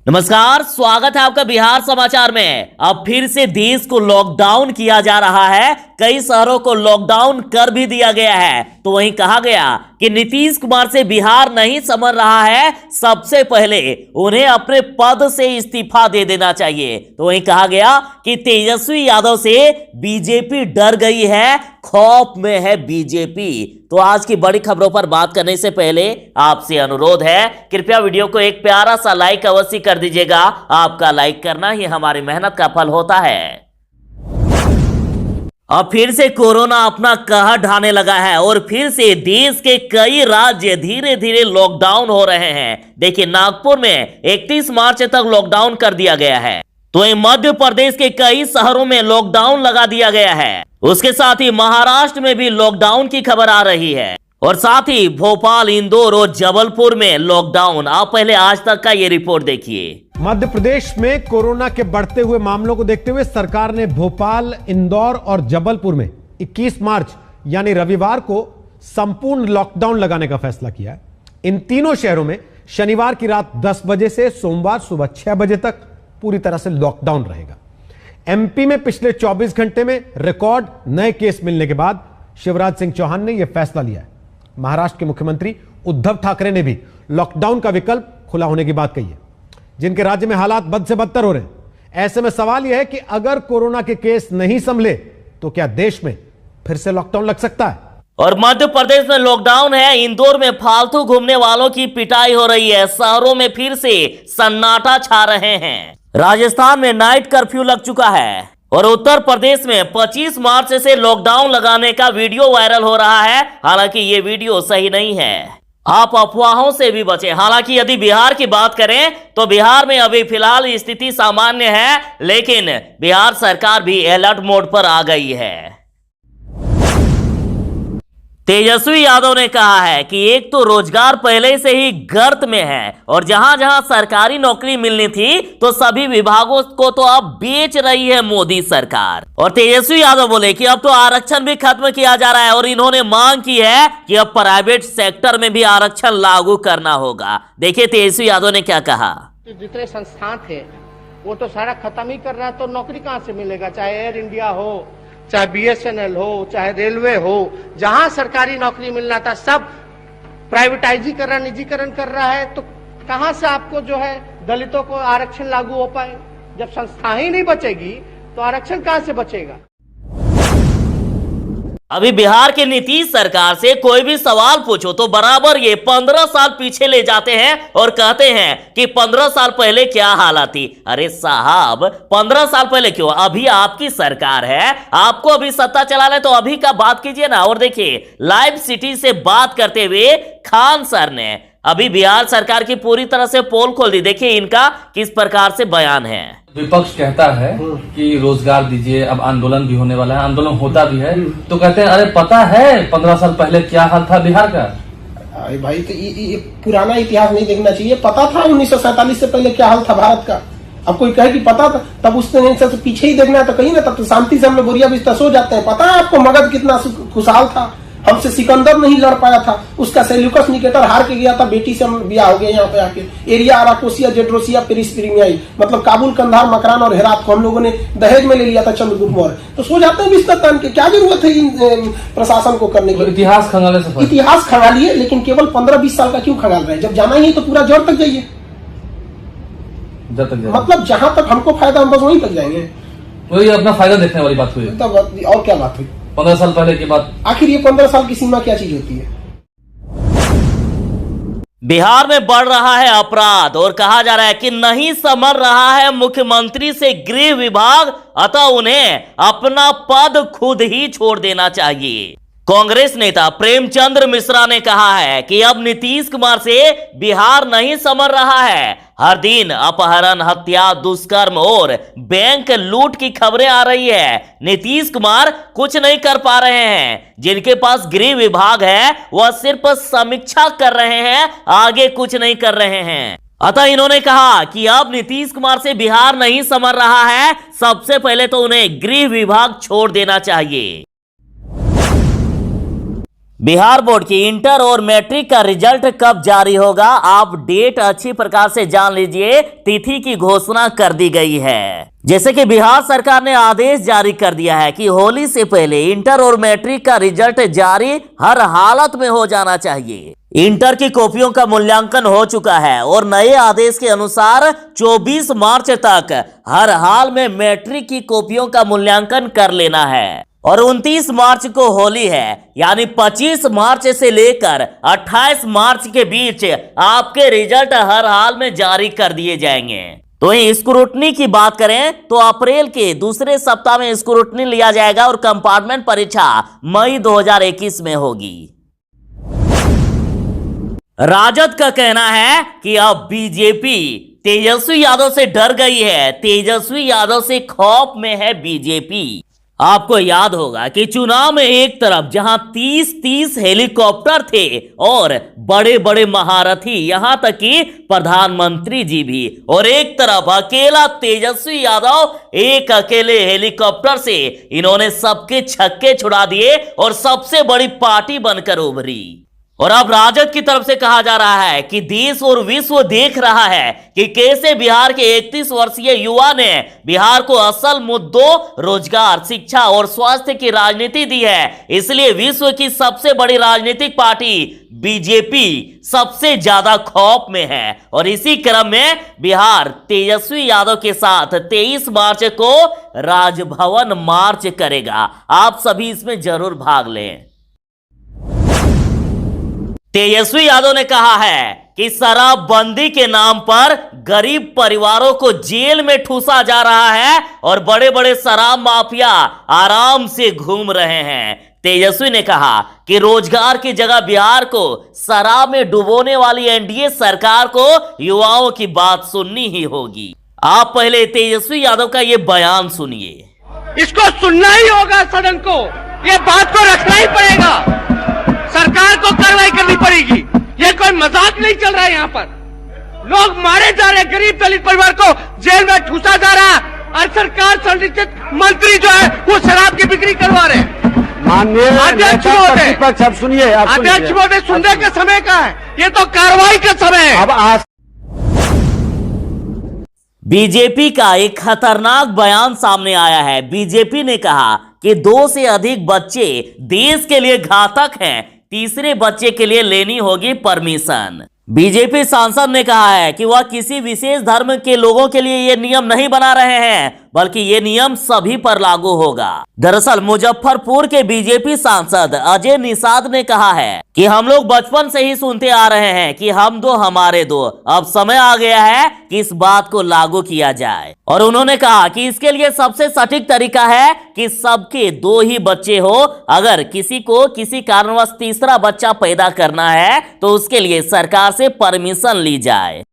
नमस्कार, स्वागत है आपका बिहार समाचार में। अब फिर से देश को लॉकडाउन किया जा रहा है। कई शहरों को लॉकडाउन कर भी दिया गया है। तो वहीं कहा गया कि नीतीश कुमार से बिहार नहीं संभल रहा है, सबसे पहले उन्हें अपने पद से इस्तीफा दे देना चाहिए। तो वहीं कहा गया कि तेजस्वी यादव से बीजेपी डर गई है, खौफ में है बीजेपी। तो आज की बड़ी खबरों पर बात करने से पहले आपसे अनुरोध है, कृपया वीडियो को एक प्यारा सा लाइक अवश्य कर दीजिएगा। आपका लाइक करना ही हमारी मेहनत का फल होता है। अब फिर से कोरोना अपना कहर ढाने लगा है और फिर से देश के कई राज्य धीरे धीरे लॉकडाउन हो रहे हैं। देखिए, नागपुर में 31 मार्च तक लॉकडाउन कर दिया गया है। तो मध्य प्रदेश के कई शहरों में लॉकडाउन लगा दिया गया है। उसके साथ ही महाराष्ट्र में भी लॉकडाउन की खबर आ रही है और साथ ही भोपाल, इंदौर और जबलपुर में लॉकडाउन। आप पहले आज तक का ये रिपोर्ट देखिए। मध्य प्रदेश में कोरोना के बढ़ते हुए मामलों को देखते हुए सरकार ने भोपाल, इंदौर और जबलपुर में 21 मार्च यानी रविवार को संपूर्ण लॉकडाउन लगाने का फैसला किया है। इन तीनों शहरों में शनिवार की रात 10 बजे से सोमवार सुबह 6 बजे तक पूरी तरह से लॉकडाउन रहेगा। एमपी में पिछले 24 घंटे में रिकॉर्ड नए केस मिलने के बाद शिवराज सिंह चौहान ने यह फैसला लिया है। महाराष्ट्र के मुख्यमंत्री उद्धव ठाकरे ने भी लॉकडाउन का विकल्प खुला होने की बात कही है। जिनके राज्य में हालात बद से बदतर हो रहे हैं, ऐसे में सवाल यह है कि अगर कोरोना के केस नहीं संभले तो क्या देश में फिर से लॉकडाउन लग सकता है। और मध्य प्रदेश में लॉकडाउन है। इंदौर में फालतू घूमने वालों की पिटाई हो रही है। शहरों में फिर से सन्नाटा छा रहे हैं। राजस्थान में नाइट कर्फ्यू लग चुका है और उत्तर प्रदेश में 25 मार्च से लॉकडाउन लगाने का वीडियो वायरल हो रहा है। हालांकि ये वीडियो सही नहीं है, आप अफवाहों से भी बचें। हालांकि यदि बिहार की बात करें तो बिहार में अभी फिलहाल स्थिति सामान्य है, लेकिन बिहार सरकार भी अलर्ट मोड पर आ गई है। तेजस्वी यादव ने कहा है कि एक तो रोजगार पहले से ही गर्त में है और जहां जहां सरकारी नौकरी मिलनी थी तो सभी विभागों को तो अब बेच रही है मोदी सरकार। और तेजस्वी यादव बोले कि अब तो आरक्षण भी खत्म किया जा रहा है और इन्होंने मांग की है कि अब प्राइवेट सेक्टर में भी आरक्षण लागू करना होगा। देखिए तेजस्वी यादव ने क्या कहा। जितने संस्थान थे वो तो सारा खत्म ही कर रहा है, तो नौकरी कहां से मिलेगा? चाहे एयर इंडिया हो, चाहे बीएसएनएल हो, चाहे रेलवे हो, जहां सरकारी नौकरी मिलना था सब प्राइवेटाइजी कर रहा, निजीकरण कर रहा है। तो कहां से आपको जो है दलितों को आरक्षण लागू हो पाए? जब संस्था ही नहीं बचेगी तो आरक्षण कहां से बचेगा? अभी बिहार के नीतीश सरकार से कोई भी सवाल पूछो तो बराबर ये 15 साल पीछे ले जाते हैं और कहते हैं कि 15 साल पहले क्या हालत थी। अरे साहब, 15 साल पहले क्यों? अभी आपकी सरकार है, आपको अभी सत्ता चलाना, तो अभी का बात कीजिए ना। और देखिए, लाइव सिटी से बात करते हुए खान सर ने अभी बिहार सरकार की पूरी तरह से पोल खोल दी। देखिए इनका किस प्रकार से बयान है। विपक्ष कहता है कि रोजगार दीजिए, अब आंदोलन भी होने वाला है, आंदोलन होता भी है, तो कहते हैं अरे पता है 15 साल पहले क्या हाल था बिहार का। अरे भाई, तो ये पुराना इतिहास नहीं देखना चाहिए। पता था 1947 से पहले क्या हाल था भारत का। अब कोई कहे कि पता था, तब उसने नहीं, सबसे पीछे ही देखना है तो कहीं ना, तब तो शांति से हम लोग बोरिया बिस्तर सो जाते हैं। पता है आपको मगध कितना खुशहाल था? हमसे सिकंदर नहीं लड़ पाया था, उसका सेल्यूकस निकेटर हार के गया था, बेटी से हम ब्याह हो गया यहाँ पे आके। एरिया, आराकोसिया, जेड्रोसिया, पेरिस प्रीमियाई, मतलब काबुल, कंधार, मकरान और हेरात को हम लोगों ने दहेज में ले लिया था चंद्रगुप्त मौर्य। तो सो जाते हैं बिस्तर तान के, क्या जरूरत है इन प्रशासन को करने की? इतिहास खंगालने से इतिहास खंगालिए, लेकिन केवल 15-20 साल का क्यों खंगाल रहे हैं? जब जाना ही तो पूरा जोर तक जाइए, मतलब जहां तक हमको फायदा हम बस वहीं तक जाएंगे। वही अपना फायदा देखने वाली बात हुई। तब और क्या बात हुई? 15 साल पहले की बात। आखिर ये 15 साल की सीमा क्या चीज होती है? बिहार में बढ़ रहा है अपराध और कहा जा रहा है कि नहीं संभल रहा है मुख्यमंत्री से गृह विभाग, अतः उन्हें अपना पद खुद ही छोड़ देना चाहिए। कांग्रेस नेता प्रेमचंद्र मिश्रा ने कहा है कि अब नीतीश कुमार से बिहार नहीं संभल रहा है। हर दिन अपहरण, हत्या, दुष्कर्म और बैंक लूट की खबरें आ रही है। नीतीश कुमार कुछ नहीं कर पा रहे हैं। जिनके पास गृह विभाग है वह सिर्फ समीक्षा कर रहे हैं, आगे कुछ नहीं कर रहे हैं। अतः इन्होंने कहा कि अब नीतीश कुमार से बिहार नहीं संभल रहा है, सबसे पहले तो उन्हें गृह विभाग छोड़ देना चाहिए। बिहार बोर्ड की इंटर और मैट्रिक का रिजल्ट कब जारी होगा, आप डेट अच्छी प्रकार से जान लीजिए। तिथि की घोषणा कर दी गई है। जैसे कि बिहार सरकार ने आदेश जारी कर दिया है कि होली से पहले इंटर और मैट्रिक का रिजल्ट जारी हर हालत में हो जाना चाहिए। इंटर की कॉपियों का मूल्यांकन हो चुका है और नए आदेश के अनुसार 24 मार्च तक हर हाल में मैट्रिक की कॉपियों का मूल्यांकन कर लेना है। और 29 मार्च को होली है, यानी 25 मार्च से लेकर 28 मार्च के बीच आपके रिजल्ट हर हाल में जारी कर दिए जाएंगे। तो स्क्रूटनी की बात करें तो अप्रैल के दूसरे सप्ताह में स्क्रूटनी लिया जाएगा और कंपार्टमेंट परीक्षा मई 2021 में होगी। राजद का कहना है कि अब बीजेपी तेजस्वी यादव से डर गई है। तेजस्वी यादव से खौफ में है बीजेपी। आपको याद होगा कि चुनाव में एक तरफ जहां 30 हेलीकॉप्टर थे और बड़े बड़े महारथी, यहां तक कि प्रधानमंत्री जी भी, और एक तरफ अकेला तेजस्वी यादव एक अकेले हेलीकॉप्टर से इन्होंने सबके छक्के छुड़ा दिए और सबसे बड़ी पार्टी बनकर उभरी। और अब राजद की तरफ से कहा जा रहा है कि देश और विश्व देख रहा है कि कैसे बिहार के 31 वर्षीय युवा ने बिहार को असल मुद्दों रोजगार, शिक्षा और स्वास्थ्य की राजनीति दी है। इसलिए विश्व की सबसे बड़ी राजनीतिक पार्टी बीजेपी सबसे ज्यादा खौफ में है। और इसी क्रम में बिहार तेजस्वी यादव के साथ 23 मार्च को राजभवन मार्च करेगा। आप सभी इसमें जरूर भाग लें। तेजस्वी यादव ने कहा है कि शराबबंदी के नाम पर गरीब परिवारों को जेल में ठूसा जा रहा है और बड़े बड़े शराब माफिया आराम से घूम रहे हैं। तेजस्वी ने कहा कि रोजगार की जगह बिहार को शराब में डुबोने वाली एनडीए सरकार को युवाओं की बात सुननी ही होगी। आप पहले तेजस्वी यादव का यह बयान सुनिए। इसको सुनना ही होगा, सदन को ये बात को रखना ही पड़ेगा, सरकार को कार्रवाई करनी पड़ेगी। ये कोई मजाक नहीं चल रहा है। यहाँ पर लोग मारे जा रहे, गरीब दलित परिवार को जेल में ठूसा जा रहा है और सरकार संरक्षित मंत्री जो है वो शराब की बिक्री करवा रहे हैं। माननीय अध्यक्ष महोदय, अब सुनिए, अध्यक्ष महोदय, सुनने का समय का है, ये तो कार्रवाई का समय है। अब आज बीजेपी का एक खतरनाक बयान सामने आया है। बीजेपी ने कहा कि 2 से अधिक बच्चे देश के लिए घातक हैं, तीसरे बच्चे के लिए लेनी होगी परमिशन। बीजेपी सांसद ने कहा है कि वह किसी विशेष धर्म के लोगों के लिए ये नियम नहीं बना रहे हैं, बल्कि ये नियम सभी पर लागू होगा। दरअसल मुजफ्फरपुर के बीजेपी सांसद अजय निषाद ने कहा है कि हम लोग बचपन से ही सुनते आ रहे हैं कि हम दो हमारे दो। अब समय आ गया है कि इस बात को लागू किया जाए। और उन्होंने कहा कि इसके लिए सबसे सटीक तरीका है कि सबके 2 ही बच्चे हो। अगर किसी को किसी कारणवश तीसरा बच्चा पैदा करना है तो उसके लिए सरकार से परमिशन ली जाए।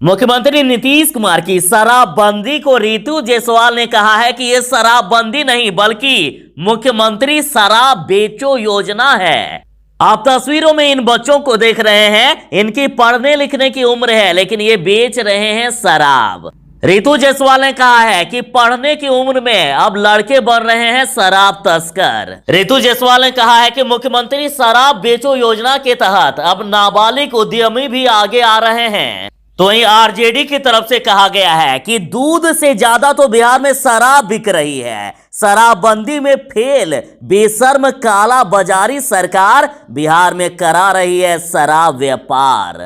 मुख्यमंत्री नीतीश कुमार की शराबबंदी को रितु जायसवाल ने कहा है कि यह शराबबंदी नहीं बल्कि मुख्यमंत्री शराब बेचो योजना है। आप तस्वीरों में इन बच्चों को देख रहे हैं, इनकी पढ़ने लिखने की उम्र है लेकिन ये बेच रहे हैं शराब। रितु जायसवाल ने कहा है कि पढ़ने की उम्र में अब लड़के बन रहे हैं शराब तस्कर। रितु जायसवाल ने कहा है कि मुख्यमंत्री शराब बेचो योजना के तहत अब नाबालिग उद्यमी भी आगे आ रहे हैं। तो वहीं आरजेडी की तरफ से कहा गया है कि दूध से ज्यादा तो बिहार में शराब बिक रही है। शराबबंदी में फेल बेशर्म काला बाजारी सरकार बिहार में करा रही है शराब व्यापार।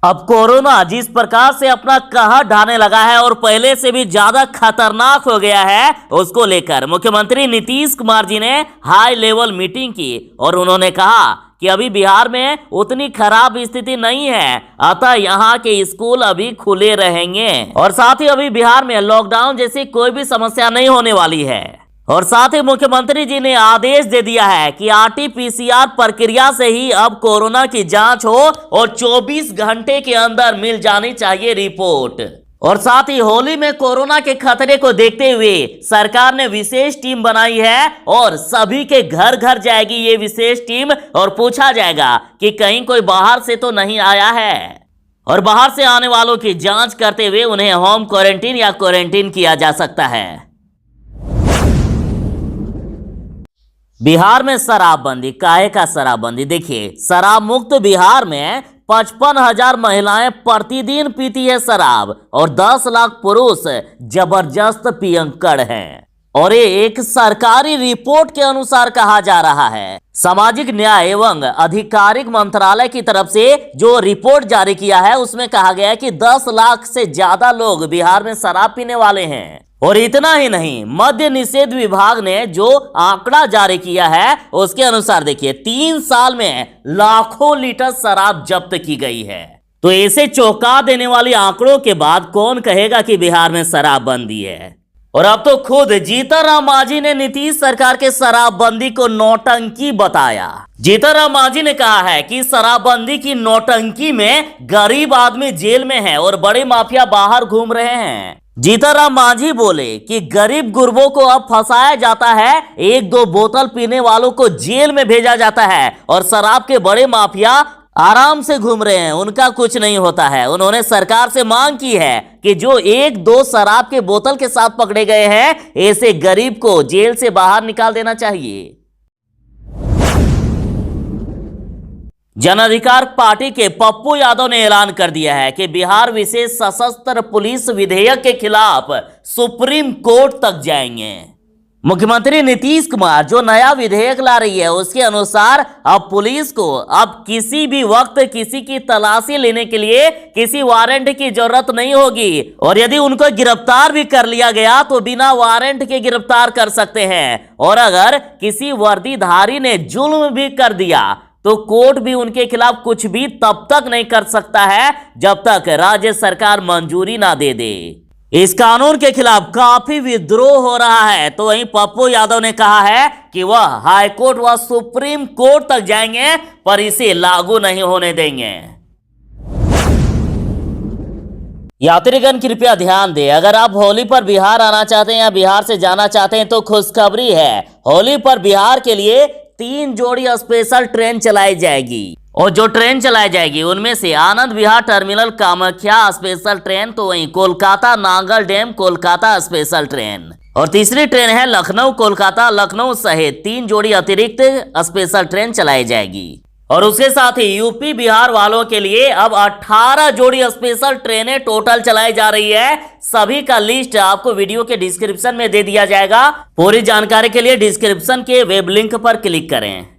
अब कोरोना जिस प्रकार से अपना कहर ढाने लगा है और पहले से भी ज्यादा खतरनाक हो गया है, उसको लेकर मुख्यमंत्री नीतीश कुमार जी ने हाई लेवल मीटिंग की और उन्होंने कहा कि अभी बिहार में उतनी खराब स्थिति नहीं है, अतः यहाँ के स्कूल अभी खुले रहेंगे और साथ ही अभी बिहार में लॉकडाउन जैसी कोई भी समस्या नहीं होने वाली है। और साथ ही मुख्यमंत्री जी ने आदेश दे दिया है कि RT-PCR प्रक्रिया से ही अब कोरोना की जांच हो और 24 घंटे के अंदर मिल जानी चाहिए रिपोर्ट। और साथ ही होली में कोरोना के खतरे को देखते हुए सरकार ने विशेष टीम बनाई है और सभी के घर घर जाएगी ये विशेष टीम और पूछा जाएगा कि कहीं कोई बाहर से तो नहीं आया है। और बाहर से आने वालों की जांच करते हुए उन्हें होम क्वारंटीन या क्वारंटीन किया जा सकता है। बिहार में शराबबंदी, काहे का शराबबंदी? देखिए, शराब मुक्त बिहार में 55,000 महिलाएं प्रतिदिन पीती है शराब और 10 लाख पुरुष जबरदस्त पियंकड़ हैं। और ये एक सरकारी रिपोर्ट के अनुसार कहा जा रहा है। सामाजिक न्याय एवं आधिकारिक मंत्रालय की तरफ से जो रिपोर्ट जारी किया है उसमें कहा गया है कि 10 लाख से ज्यादा लोग बिहार में शराब पीने वाले हैं। और इतना ही नहीं, मद्य निषेध विभाग ने जो आंकड़ा जारी किया है उसके अनुसार देखिए 3 साल में लाखों लीटर शराब जब्त की गई है। तो ऐसे चौंका देने वाली आंकड़ों के बाद कौन कहेगा कि बिहार में शराबबंदी है? और अब तो खुद जीतनराम मांझी ने नीतीश सरकार के शराबबंदी को नौटंकी बताया। जीतनराम मांझी ने कहा है कि शराबबंदी की नौटंकी में गरीब आदमी जेल में है और बड़े माफिया बाहर घूम रहे हैं। जीतनराम मांझी बोले कि गरीब गुरबों को अब फंसाया जाता है, 1-2 बोतल पीने वालों को जेल में भेजा जाता है और शराब के बड़े माफिया आराम से घूम रहे हैं, उनका कुछ नहीं होता है। उन्होंने सरकार से मांग की है कि जो 1-2 शराब के बोतल के साथ पकड़े गए हैं, ऐसे गरीब को जेल से बाहर निकाल देना चाहिए। जन अधिकार पार्टी के पप्पू यादव ने ऐलान कर दिया है कि बिहार विशेष सशस्त्र पुलिस विधेयक के खिलाफ सुप्रीम कोर्ट तक जाएंगे। मुख्यमंत्री नीतीश कुमार जो नया विधेयक ला रही है उसके अनुसार अब पुलिस को अब किसी भी वक्त किसी की तलाशी लेने के लिए किसी वारंट की जरूरत नहीं होगी और यदि उनको गिरफ्तार भी कर लिया गया तो बिना वारंट के गिरफ्तार कर सकते हैं। और अगर किसी वर्दीधारी ने जुल्म भी कर दिया तो कोर्ट भी उनके खिलाफ कुछ भी तब तक नहीं कर सकता है जब तक राज्य सरकार मंजूरी ना दे दे। इस कानून के खिलाफ काफी विद्रोह हो रहा है। तो वहीं पप्पू यादव ने कहा है कि वह हाई कोर्ट व सुप्रीम कोर्ट तक जाएंगे पर इसे लागू नहीं होने देंगे। यात्रीगण कृपया ध्यान दें, अगर आप होली पर बिहार आना चाहते हैं या बिहार से जाना चाहते हैं तो खुशखबरी है। होली पर बिहार के लिए 3 जोड़ी स्पेशल ट्रेन चलाई जाएगी और जो ट्रेन चलाई जाएगी उनमें से Anand Vihar terminal Kamakhya special train, तो वहीं Kolkata Nangal dam Kolkata special train और तीसरी ट्रेन है लखनऊ कोलकाता लखनऊ सहित 3 जोड़ी अतिरिक्त स्पेशल ट्रेन चलाई जाएगी। और उसके साथ ही यूपी बिहार वालों के लिए अब 18 जोड़ी स्पेशल ट्रेनें टोटल चलाई जा रही है। सभी का लिस्ट आपको वीडियो के डिस्क्रिप्शन में दे दिया जाएगा। पूरी जानकारी के लिए डिस्क्रिप्शन के वेब लिंक पर क्लिक करें।